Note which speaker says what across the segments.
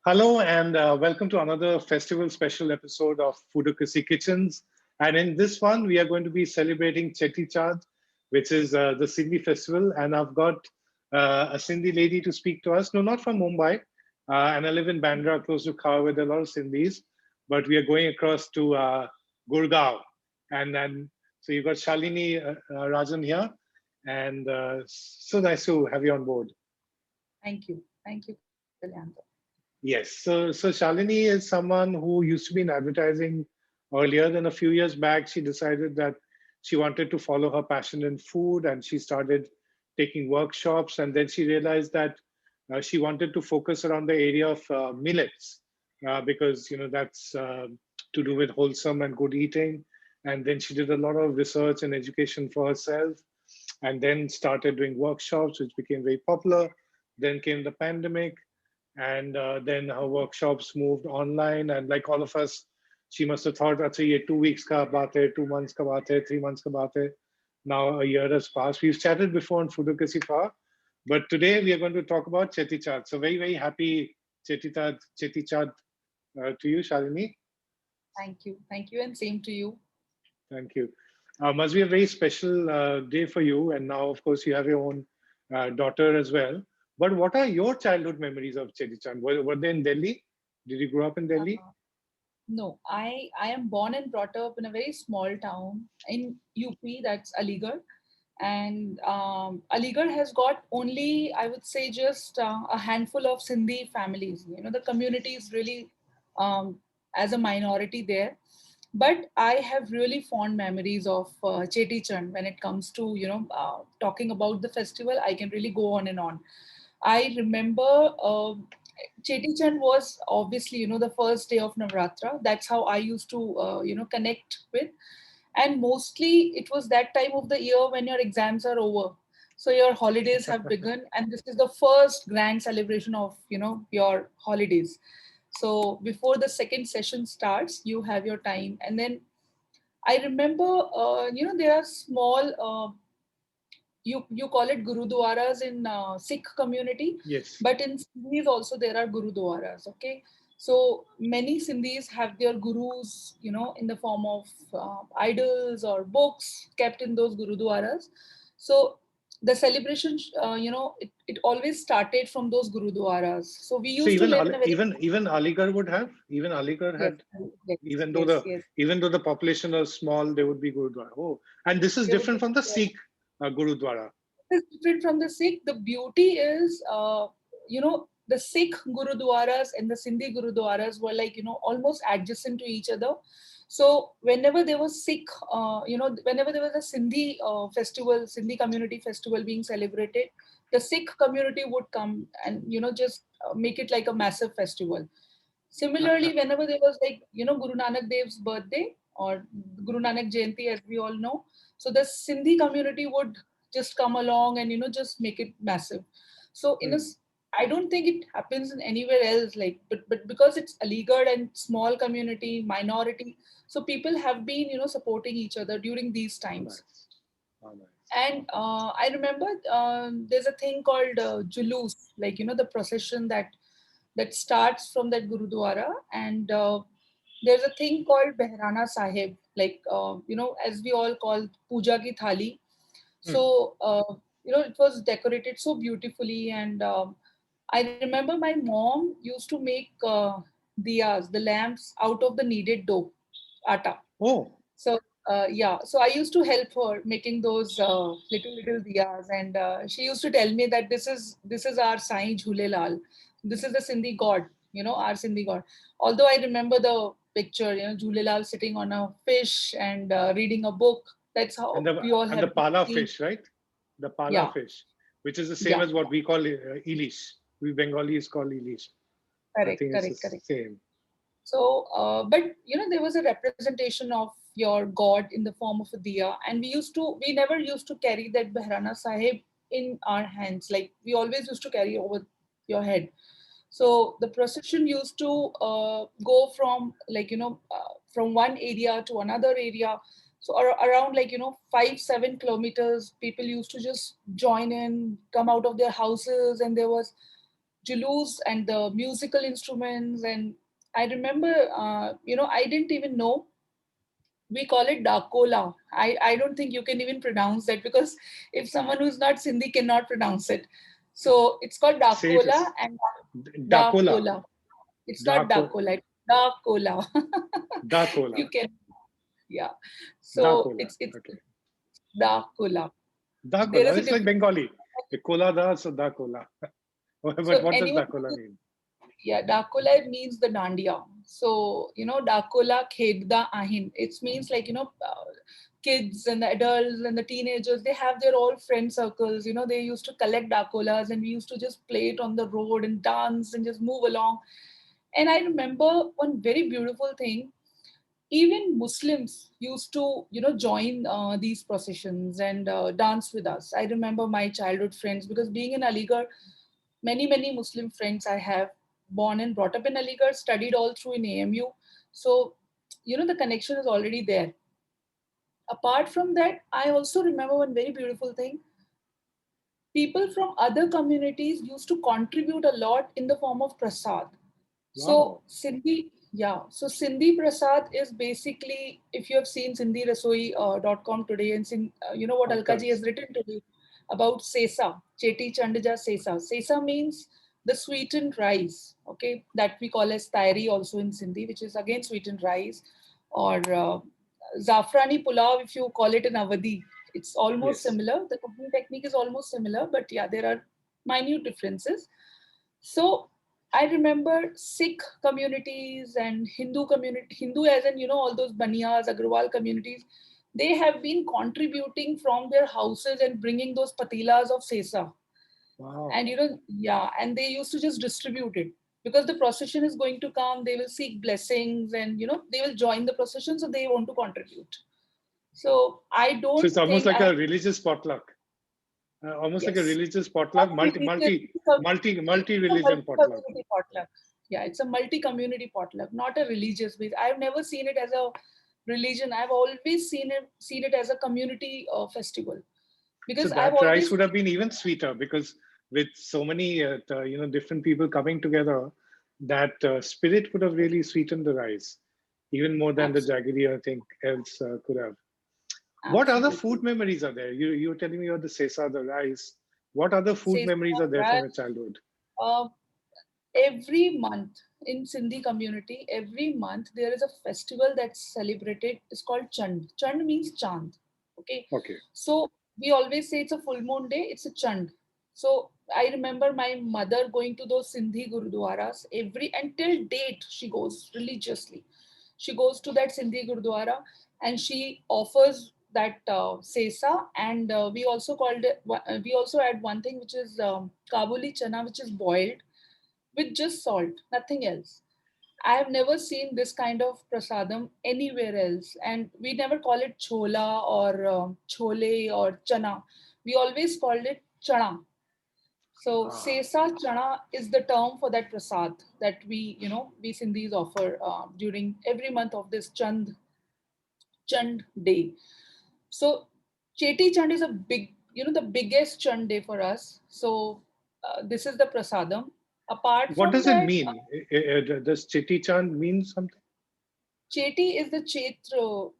Speaker 1: Hello and welcome to another festival special episode of Foodocracy Kitchens. And in this one, we are going to be celebrating Cheti Chand, which is the Sindhi festival. And I've got a Sindhi lady to speak to us. No, not from Mumbai. And I live in Bandra, close to Khar, with a lot of Sindhis. But we are going across to Gurgaon. And then, so you've got Shalini Rajan here. And so nice to have you on board.
Speaker 2: Thank you. Thank you, Kalyan.
Speaker 1: Yes. So Shalini is someone who used to be in advertising earlier. Then a few years back, she decided that she wanted to follow her passion in food, and she started taking workshops. And then she realized that she wanted to focus around the area of millets because that's to do with wholesome and good eating. And then she did a lot of research and education for herself, and then started doing workshops, which became very popular. Then came the pandemic, and then her workshops moved online, and like all of us, she must have thought, "Acha, ye 2 weeks ka baat hai, 2 months ka baat hai, 3 months ka baat hai." Now a year has passed. We've chatted before on Foodocracy Far, but today we are going to talk about Cheti Chand. So very, very happy Cheti Chand to you, Shalini.
Speaker 2: Thank you. Thank you. And same to you.
Speaker 1: Thank you. Must be a very special day for you. And now, of course, you have your own daughter as well. But what are your childhood memories of Cheti Chand? Were they in Delhi? Did you grow up in Delhi?
Speaker 2: Uh, no, I am born and brought up in a very small town in UP, that's Aligarh. And Aligarh has got only, I would say, just a handful of Sindhi families. You know, the community is really um, as a minority there. But I have really fond memories of Cheti Chand when it comes to, talking about the festival. I can really go on and on. I remember Cheti Chand was obviously, the first day of Navratra. That's how I used to, connect with. And mostly it was that time of the year when your exams are over. So your holidays have begun, and this is the first grand celebration of, your holidays. So before the second session starts, you have your time. And then I remember, there are small you call it gurudwaras in Sikh community,
Speaker 1: Yes.
Speaker 2: but in Sindhis also there are gurudwaras. Okay, so many Sindhis have their gurus, in the form of idols or books kept in those gurudwaras. So the celebration, it always started from those gurudwaras. So we
Speaker 1: So
Speaker 2: used to live in a very
Speaker 1: even Aligarh would have, even Aligarh
Speaker 2: yes,
Speaker 1: had,
Speaker 2: yes,
Speaker 1: even though
Speaker 2: yes,
Speaker 1: the
Speaker 2: yes.
Speaker 1: even though the population was small, there would be Gurudwara. Oh, and this is
Speaker 2: There would
Speaker 1: different
Speaker 2: be
Speaker 1: from the Sikh Gurudwara.
Speaker 2: is different from the Sikh. The beauty is, the Sikh Gurudwaras and the Sindhi Gurudwaras were like, almost adjacent to each other. So whenever there was Sikh, whenever there was a Sindhi festival, Sindhi community festival being celebrated, the Sikh community would come and, just make it like a massive festival. Similarly, whenever there was like, Guru Nanak Dev's birthday or Guru Nanak Jayanti, as we all know, so the Sindhi community would just come along and, just make it massive. So
Speaker 1: Hmm.
Speaker 2: I don't think it happens in anywhere else, like, but because it's Aligarh and small community, minority, so people have been, supporting each other during these
Speaker 1: Oh,
Speaker 2: times.
Speaker 1: nice. Oh, nice.
Speaker 2: And I remember there's a thing called Julus, like, the procession that starts from that Gurudwara. And there's a thing called Behrana Sahib, like, as we all call Puja ki Thali.
Speaker 1: Hmm.
Speaker 2: So, it was decorated so beautifully. And I remember my mom used to make diyas, the lamps, out of the kneaded dough, atta.
Speaker 1: Oh,
Speaker 2: So yeah, so I used to help her making those little diyas, and she used to tell me that this is our Sai Jhulelal, this is the Sindhi god, our Sindhi god. Although I remember the picture, Jhulelal sitting on a fish and reading a book. That's
Speaker 1: and
Speaker 2: how
Speaker 1: the
Speaker 2: we all
Speaker 1: and the
Speaker 2: have
Speaker 1: pala
Speaker 2: seen.
Speaker 1: fish, right? The pala
Speaker 2: Yeah,
Speaker 1: fish, which is the same
Speaker 2: yeah,
Speaker 1: as what we call ilish. We Bengalis call ilish. I
Speaker 2: correct,
Speaker 1: think it's the
Speaker 2: correct, correct.
Speaker 1: same.
Speaker 2: So, but there was a representation of your God in the form of a diya, and we never used to carry that Behrana Sahib in our hands. Like we always used to carry over your head. So the procession used to go from like from one area to another area. So around like 5-7 kilometers, people used to just join in, come out of their houses, and there was julus and the musical instruments. And I remember, I didn't even know we call it dakola. I don't think you can even pronounce that, because if someone who's not Sindhi cannot pronounce it. So it's called
Speaker 1: Say it
Speaker 2: dakola
Speaker 1: is
Speaker 2: and
Speaker 1: Dakola.
Speaker 2: dakola. It's not
Speaker 1: Dako,
Speaker 2: dakola, it's dakola.
Speaker 1: Dakola.
Speaker 2: You can, yeah. So
Speaker 1: Dakola.
Speaker 2: it's
Speaker 1: Okay.
Speaker 2: dakola. There
Speaker 1: Dakola.
Speaker 2: is a
Speaker 1: It's like
Speaker 2: difference.
Speaker 1: Bengali. A kola da, so Dakola. But
Speaker 2: So
Speaker 1: what does
Speaker 2: anyone,
Speaker 1: Dakola mean?
Speaker 2: yeah, dakola means the dandiya. So, dakola khedda ahin. It means like, kids and the adults and the teenagers, they have their all friend circles. They used to collect dakolas and we used to just play it on the road and dance and just move along. And I remember one very beautiful thing. Even Muslims used to, join these processions and dance with us. I remember my childhood friends, because being in Aligarh, many Muslim friends I have, born and brought up in Aligarh, studied all through in AMU. So, the connection is already there. Apart from that, I also remember one very beautiful thing. People from other communities used to contribute a lot in the form of prasad. So
Speaker 1: Wow.
Speaker 2: Sindhi Prasad is basically, if you have seen SindhiRasoi.com today, and you know what
Speaker 1: Of
Speaker 2: Alkaji has
Speaker 1: course.
Speaker 2: written today about Sesa, Cheti Chand ja Sesa. Sesa means the sweetened rice, okay, that we call as tairi also in Sindhi, which is again sweetened rice, or Zafrani Pulao, if you call it in Awadhi. It's almost
Speaker 1: Yes.
Speaker 2: similar. The cooking technique is almost similar, but yeah, there are minute differences. So I remember Sikh communities and Hindu community, Hindu as in, all those Baniyas, Agrawal communities, they have been contributing from their houses and bringing those patilas of sesa. And,
Speaker 1: Wow.
Speaker 2: and they used to just distribute it, because the procession is going to come, they will seek blessings and, they will join the procession, so they want to contribute. So I
Speaker 1: So
Speaker 2: don't
Speaker 1: it's almost
Speaker 2: think
Speaker 1: like
Speaker 2: I have,
Speaker 1: a religious potluck. Almost like a
Speaker 2: yes.
Speaker 1: religious
Speaker 2: Not
Speaker 1: potluck,
Speaker 2: religious,
Speaker 1: multi
Speaker 2: it's a
Speaker 1: religion potluck.
Speaker 2: multi-community potluck. Yeah, it's a multi-community potluck, not a religious base. I've never seen it as a religion. I've always seen it as a community festival,
Speaker 1: So
Speaker 2: because I've
Speaker 1: that rice
Speaker 2: always,
Speaker 1: would have been even sweeter because with so many different people coming together, that spirit would have really sweetened the rice even more than the
Speaker 2: absolutely,
Speaker 1: jaggery I think else could have. What other food
Speaker 2: absolutely.
Speaker 1: memories are there? You were telling me about the sesa, the rice. What other food
Speaker 2: Says
Speaker 1: memories are there from your childhood?
Speaker 2: uh, every month in Sindhi community, every month there is a festival that's celebrated. It's called Chand. Chand means Chand. Okay.
Speaker 1: Okay.
Speaker 2: So we always say it's a full moon day, it's a Chand. So I remember my mother going to those Sindhi Gurudwaras every, until date, she goes religiously. She goes to that Sindhi Gurudwara and she offers that sesa, and we also add one thing, which is Kabuli chana, which is boiled with just salt, nothing else. I have never seen this kind of prasadam anywhere else. And we never call it chola or chole or chana. We always called it chana. So
Speaker 1: Ah.
Speaker 2: sesa chana is the term for that prasad that we Sindhis offer during every month of this Chand day. So Cheti Chand is a the biggest Chand day for us. So this is the prasadam. Apart
Speaker 1: What
Speaker 2: from
Speaker 1: does it
Speaker 2: that,
Speaker 1: mean? Does Cheti Chand mean something?
Speaker 2: Cheti is the Chaitra,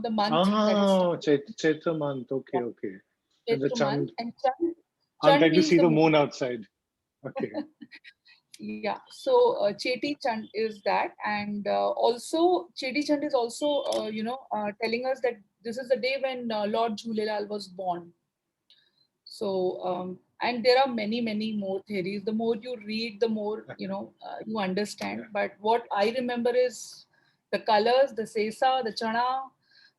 Speaker 2: the month that is
Speaker 1: Ah,
Speaker 2: started.
Speaker 1: Chaitra month.
Speaker 2: Yeah,
Speaker 1: Okay, okay. And the
Speaker 2: Chaitra month,
Speaker 1: Chand.
Speaker 2: and
Speaker 1: I'm
Speaker 2: Chand
Speaker 1: trying to
Speaker 2: means
Speaker 1: see
Speaker 2: the
Speaker 1: the
Speaker 2: moon.
Speaker 1: moon outside. Okay.
Speaker 2: Yeah, so Cheti Chand is that, and also Cheti Chand is also telling us that this is the day when Lord Jhulelal was born. So, and there are many more theories. The more you read, the more you understand.
Speaker 1: Yeah.
Speaker 2: But what I remember is the colors, the sesa, the chana,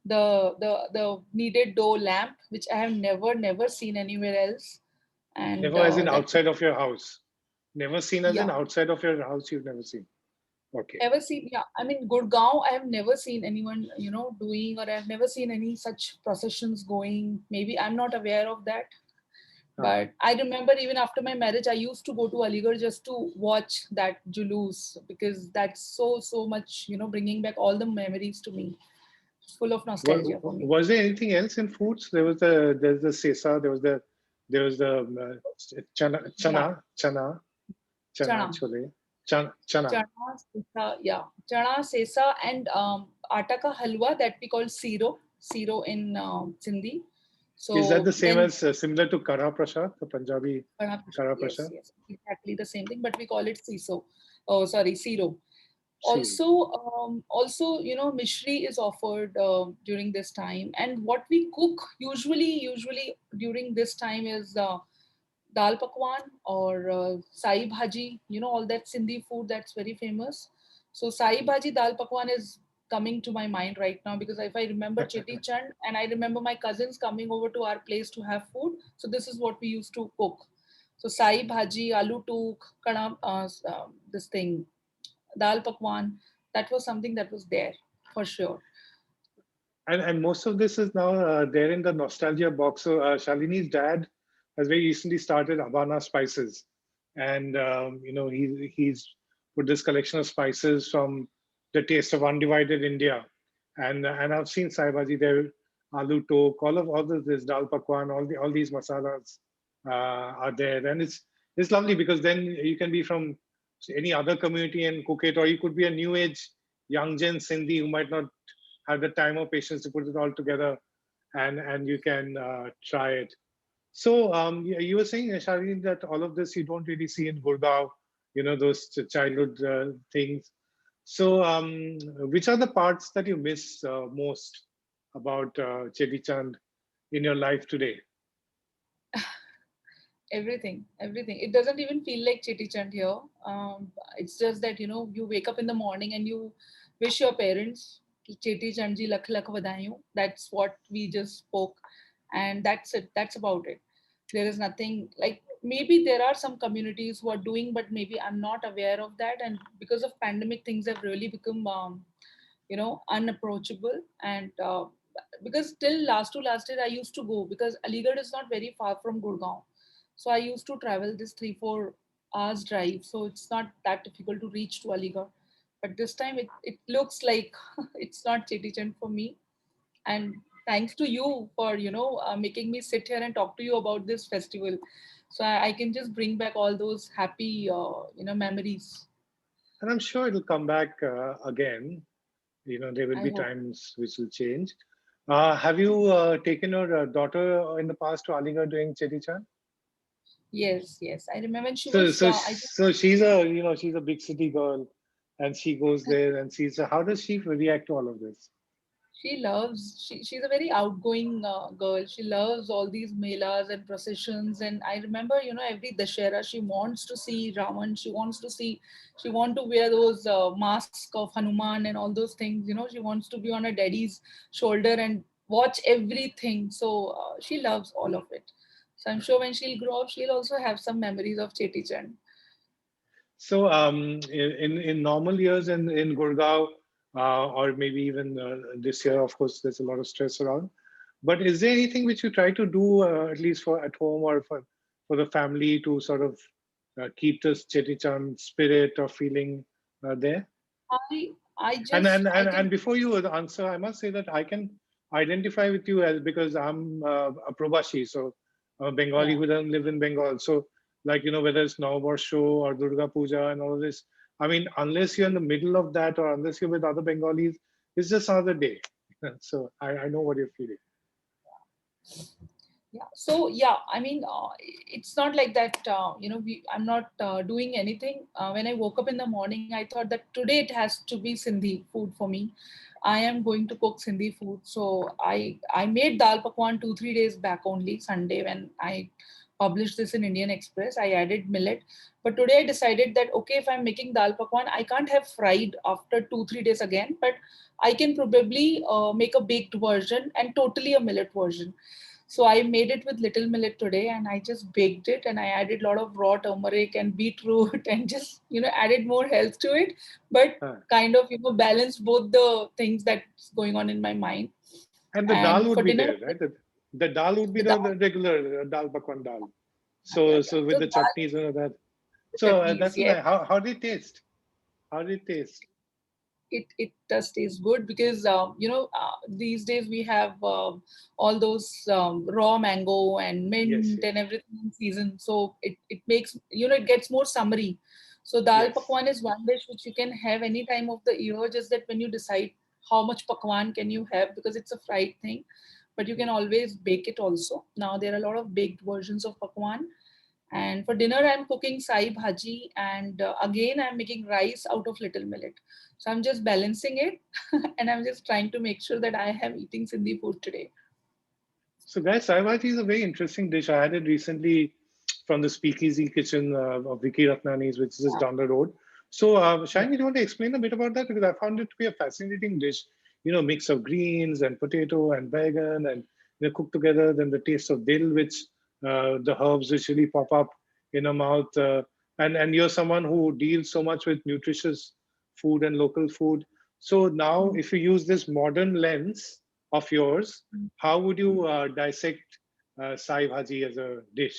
Speaker 2: the kneaded dough lamp, which I have never seen anywhere else. And
Speaker 1: Never as in
Speaker 2: that,
Speaker 1: outside of your house. Never seen as in
Speaker 2: yeah,
Speaker 1: outside of your house. You've never seen. Okay.
Speaker 2: ever seen, yeah, I mean, Gurgaon, I have never seen anyone doing, or I've never seen any such processions going. Maybe I'm not aware of that.
Speaker 1: Uh-huh.
Speaker 2: But I remember even after my marriage, I used to go to Aligarh just to watch that Julus, because that's so much, bringing back all the memories to me. It's full of nostalgia for me.
Speaker 1: Was there anything else in foods? There's the sesa. There was the chana
Speaker 2: Yeah.
Speaker 1: chana. chana
Speaker 2: chana.
Speaker 1: chole, chana.
Speaker 2: Chana, sesa, yeah. Chana, sesa, and atta ka halwa that we call siro, siro in Sindhi.
Speaker 1: Is that
Speaker 2: So
Speaker 1: the same
Speaker 2: then
Speaker 1: as similar to Kara Prasad, the Punjabi
Speaker 2: Chana prasad,
Speaker 1: Kara
Speaker 2: yes,
Speaker 1: Prasad?
Speaker 2: yes, exactly the same thing, but we call it siso. Oh, sorry, siro.
Speaker 1: See,
Speaker 2: Also, mishri is offered during this time, and what we cook usually during this time is dal pakwan or sai bhaji, all that Sindhi food that's very famous. So sai bhaji dal pakwan is coming to my mind right now because if I remember Cheti Chand and I remember my cousins coming over to our place to have food, so this is what we used to cook. So sai bhaji, aloo took, this thing, dal pakwan, that was something that was there for sure.
Speaker 1: and most of this is now there in the nostalgia box. So Shalini's dad has very recently started Havana Spices, and he's put this collection of spices from the taste of undivided India, and I've seen Sai Bhaji there, aloo tok, all of this dal pakwan, all these masalas are there, and it's lovely because then you can be from any other community and cook it, or you could be a new age young gen Sindhi who might not have the time or patience to put it all together, and you can try it. So you were saying, Shalini, that all of this you don't really see in Gurgaon, those childhood things. So which are the parts that you miss most about Cheti Chand in your life today?
Speaker 2: Everything. It doesn't even feel like Cheti Chand here. It's just that you wake up in the morning and you wish your parents कि Cheti Chand ji lakh lakh vadaiyon. That's what we just spoke, and that's it. That's about it. There is nothing like, maybe there are some communities who are doing, but maybe I'm not aware of that. And because of pandemic, things have really become unapproachable. And because till last year I used to go because Aligarh is not very far from Gurgaon, so I used to travel this 3-4 hours drive, so it's not that difficult to reach to Aligarh. But this time it looks like it's not Cheti Chand for me. And thanks to you for making me sit here and talk to you about this festival, so I can just bring back all those happy memories.
Speaker 1: And I'm sure it'll come back again. There will
Speaker 2: I
Speaker 1: be
Speaker 2: hope.
Speaker 1: times which will change. Have you taken your daughter in the past to Aligarh during Cheti Chand?
Speaker 2: Yes, I remember when she
Speaker 1: So,
Speaker 2: was
Speaker 1: so,
Speaker 2: I think
Speaker 1: so she's a big city girl, and she goes there and sees. So how does she react to all of this?
Speaker 2: she's a very outgoing girl. She loves all these melas and processions. And I remember, every Dashera she wants to see Raman. She want to wear those masks of Hanuman and all those things. She wants to be on her daddy's shoulder and watch everything. So she loves all of it. So I'm sure when she'll grow up, she'll also have some memories of Cheti Chand.
Speaker 1: So, in normal years in Gurgaon, or maybe even this year, of course, there's a lot of stress around. But is there anything which you try to do, at least for at home or for the family, to sort of keep this Cheti Chand spirit or feeling there?
Speaker 2: I I
Speaker 1: And
Speaker 2: just
Speaker 1: and
Speaker 2: I
Speaker 1: and,
Speaker 2: can
Speaker 1: and before you answer, I must say that I can identify with you as because I'm a Probashi, so I'm a Bengali
Speaker 2: yeah.
Speaker 1: who doesn't live in Bengal. So, like whether it's Navabar show or Durga Puja and all this, I mean, unless you're in the middle of that or unless you're with other Bengalis, it's just another day. So I know what you're feeling.
Speaker 2: Yeah. So yeah, I mean, it's not like that. I'm not doing anything. When I woke up in the morning, I thought that today it has to be Sindhi food for me. I am going to cook Sindhi food. So I made dal pakwan 2-3 days back only Sunday when I published this in Indian Express. I added millet, but today I decided that okay, if I'm making dal pakwan, I can't have fried after 2-3 days again, but I can probably make a baked version and totally a millet version. So I made it with little millet today and I just baked it and I added a lot of raw turmeric and beetroot and just, added more health to it, but
Speaker 1: Huh.
Speaker 2: kind of, balanced both the things that's going on in my mind.
Speaker 1: And the dal
Speaker 2: And for
Speaker 1: would be
Speaker 2: dinner,
Speaker 1: there, right? The dal would be
Speaker 2: the
Speaker 1: the
Speaker 2: dal,
Speaker 1: regular dal bakwan dal.
Speaker 2: yeah.
Speaker 1: So with
Speaker 2: So
Speaker 1: the
Speaker 2: dal,
Speaker 1: chutneys and all that. So
Speaker 2: the chutneys,
Speaker 1: that's
Speaker 2: yes.
Speaker 1: nice. How did it taste? How did it taste?
Speaker 2: it does taste good because these days we have all those raw mango and
Speaker 1: Yes,
Speaker 2: mint
Speaker 1: yes,
Speaker 2: and everything in season, so it makes, it gets more summery. So dal
Speaker 1: yes.
Speaker 2: pakwan is one dish which you can have any time of the year, just that when you decide how much pakwan can you have, because it's a fried thing, but you can always bake it also. Now there are a lot of baked versions of pakwan. And for dinner, I'm cooking sai bhaji, and again, I'm making rice out of little millet. So I'm just balancing it, and I'm just trying to make sure that I am eating Sindhi food today.
Speaker 1: So, guys, Sai Bhaji is a very interesting dish. I had it recently from the Speakeasy Kitchen of Vicky Ratnani's, which is just down the road. So,
Speaker 2: Yeah.
Speaker 1: Shine, you want to explain a bit about that? Because I found it to be a fascinating dish. Mix of greens and potato and bacon and cooked together. Then the taste of dill, which the herbs which really pop up in a mouth. And you're someone who deals so much with nutritious food and local food. So now,
Speaker 2: Mm.
Speaker 1: if you use this modern lens of yours, how would you dissect sai bhaji as a dish?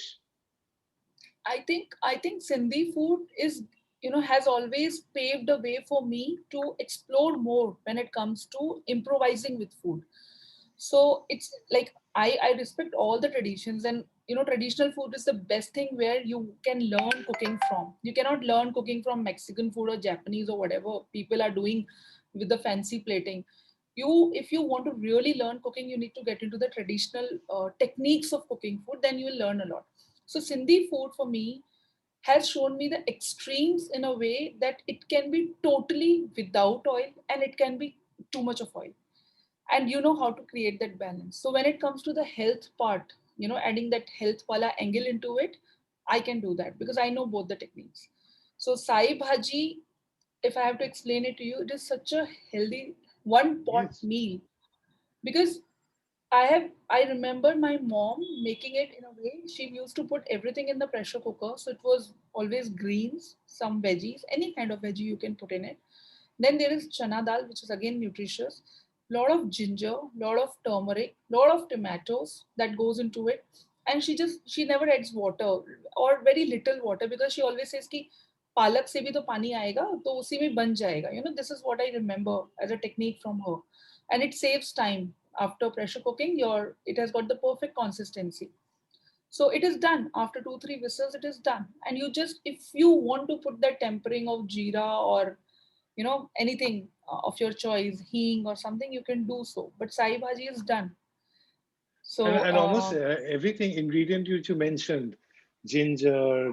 Speaker 2: I think Sindhi food is, has always paved the way for me to explore more when it comes to improvising with food. So it's like I respect all the traditions, and traditional food is the best thing where you can learn cooking from. You cannot learn cooking from Mexican food or Japanese or whatever people are doing with the fancy plating. If you want to really learn cooking, you need to get into the traditional techniques of cooking food, then you will learn a lot. So Sindhi food for me has shown me the extremes in a way that it can be totally without oil and it can be too much of oil, and you know how to create that balance. So when it comes to the health part, adding that health wala angle into it, I can do that because I know both the techniques. So sai bhaji, if I have to explain it to you, it is such a healthy one pot
Speaker 1: Yes.
Speaker 2: meal, because I remember my mom making it in a way. She used to put everything in the pressure cooker, so it was always greens, some veggies, any kind of veggie you can put in it. Then there is chana dal, which is again nutritious. Lot of ginger, lot of turmeric, lot of tomatoes that goes into it. And she never adds water or very little water, because she always says कि पालक से भी तो पानी आएगा तो उसी में बन जाएगा. This is what I remember as a technique from her, and it saves time. After pressure cooking, it has got the perfect consistency. So it is done after 2 3 whistles. It is done, and you just, if you want to put that tempering of jeera or anything of your choice, hing or something, you can do so. But sai bhaji is done.
Speaker 1: And,
Speaker 2: So
Speaker 1: and almost everything ingredient which you mentioned, ginger,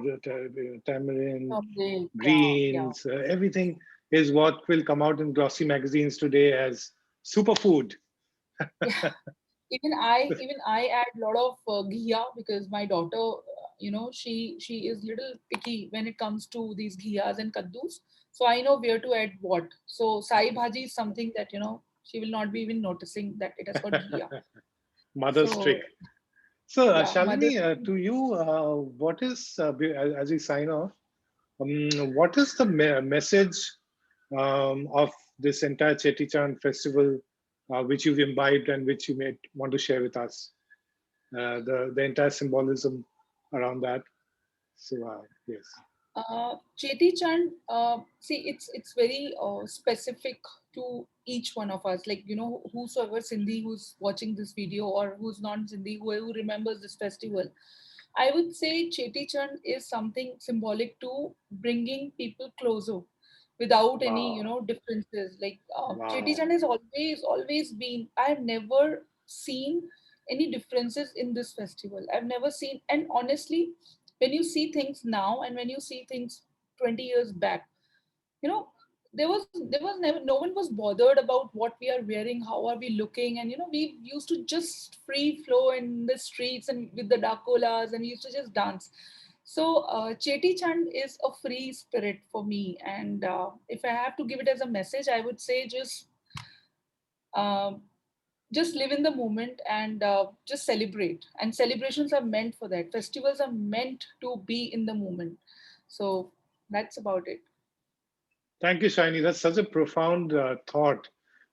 Speaker 1: tamarind,
Speaker 2: someday, yeah.
Speaker 1: greens, everything is what will come out in glossy magazines today as superfood.
Speaker 2: Yeah. Even I add a lot of ghee, because my daughter, she is little picky when it comes to these ghiyas and kaddus. So I know where to add what. So sai bhaji is something that she will not be even noticing that it has got ghee.
Speaker 1: Mother's trick.
Speaker 2: So
Speaker 1: So,
Speaker 2: yeah, mother.
Speaker 1: Shalini, to you, what is, as we sign off, what is the message of this entire Cheti Chand festival, which you've imbibed and which you may want to share with us? The entire symbolism around that. So, yes.
Speaker 2: Cheti Chand, see, it's very specific to each one of us. Like, whosoever Sindhi who's watching this video, or who's non-Sindhi, who remembers this festival, I would say Cheti Chand is something symbolic to bringing people closer without any,
Speaker 1: Wow.
Speaker 2: differences. Like, Cheti
Speaker 1: Wow.
Speaker 2: Chand has always been. I have never seen any differences in this festival. I've never seen, and honestly, when you see things now and when you see things 20 years back, you know there was never, no one was bothered about what we are wearing, how are we looking, and we used to just free flow in the streets and with the dakolas, and we used to just dance. So Cheti Chand is a free spirit for me, and if I have to give it as a message, I would say um, just live in the moment and just celebrate. And celebrations are meant for that. Festivals are meant to be in the moment. So that's about it.
Speaker 1: Thank you, Shiny. That's such a profound thought,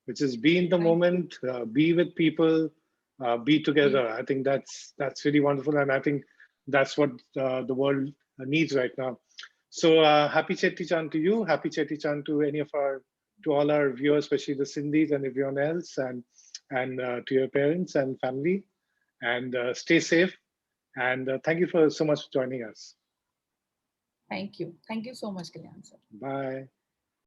Speaker 1: which is be in the
Speaker 2: Thank you.
Speaker 1: moment, be with people, be
Speaker 2: Yeah.
Speaker 1: together. I think that's really wonderful, and I think that's what the world needs right now. So happy Chetty Chand to you. Happy Chetty Chand to any of our to all our viewers, especially the Sindhis and everyone else, and to your parents and family. And stay safe. And thank you for so much for joining us.
Speaker 2: Thank you. Thank you so much, Kalyan sir.
Speaker 1: Bye.